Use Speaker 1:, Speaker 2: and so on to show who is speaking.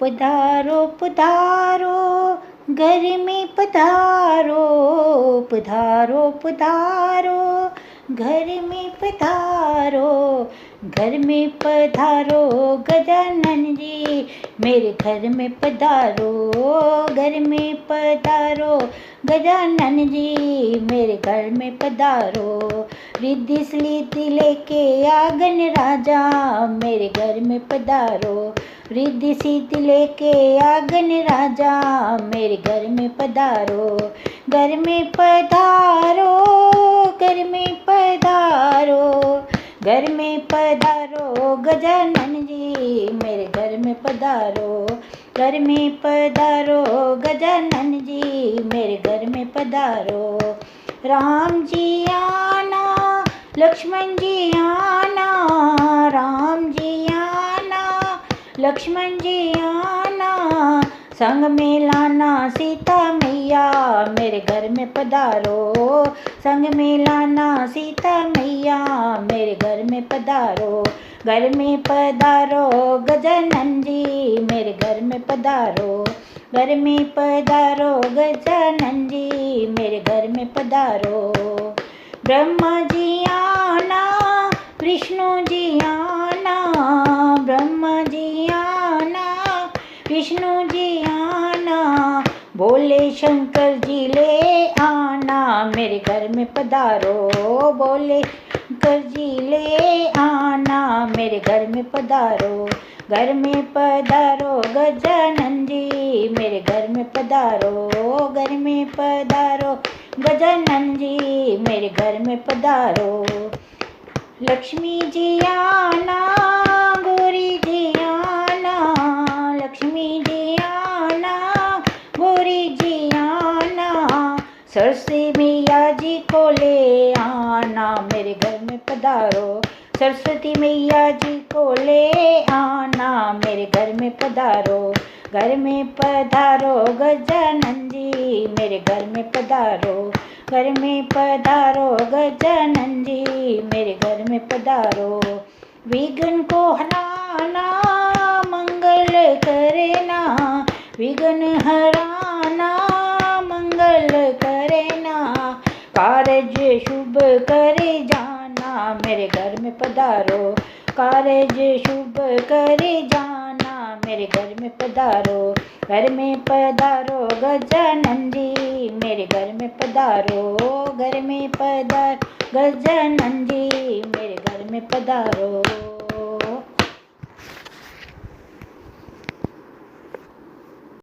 Speaker 1: पधारो पधारो घर में पधारो, पधारो पधारो घर में पधारो, घर में पधारो गजानन जी मेरे घर में पधारो, घर में पधारो गजानन जी मेरे घर में पधारो। रिद्धि सिद्धि लेके आगन राजा मेरे घर में पधारो, रिद्धि सिद्धि लेके आगन राजा मेरे घर में पधारो, घर में पधारो, घर में पधारो, घर में पधारो गजानन जी मेरे घर में पधारो, घर में पधारो गजानन जी मेरे घर में पधारो। राम जी आना, लक्ष्मण जी आना, राम जी आना, लक्ष्मण जी आना, संग में लाना सीता मैया मेरे घर में पधारो, संग में लाना सीता मैया मेरे घर में पधारो, घर में पधारो गजानन जी मेरे घर में पधारो, घर में पधारो गजानन जी मेरे घर में पधारो। ब्रह्मा जी आना, विष्णु जी आना, ब्रह्मा जी आना, विष्णु जी आना, बोले शंकर जी ले आना मेरे घर में पधारो, बोले शंकर जी ले आना मेरे घर में पधारो, घर में पधारो गजानन जी मेरे घर में पधारो, घर में पधारो गजानन जी मेरे घर में पधारो। लक्ष्मी जी आना, गौरी जी आना, लक्ष्मी जी आना, गौरी जी आना, सरस्वती मैया जी को ले आना मेरे घर में पधारो, सरस्वती मैया जी को ले आना मेरे घर में पधारो, घर में पधारो गजानन जी मेरे घर में पधारो, घर में पधारो गजानन जी मेरे घर में पधारो। विघ्न को हराना, मंगल करेना, विघ्न हराना, मंगल करेना, कार्य शुभ करे जाना मेरे घर में पधारो, कार्य शुभ करे जाना मेरे घर में पधारो, घर में पधारो गजानन जी मेरे घर में पधारो, घर में पधारो गजानन जी मेरे घर में पधारो।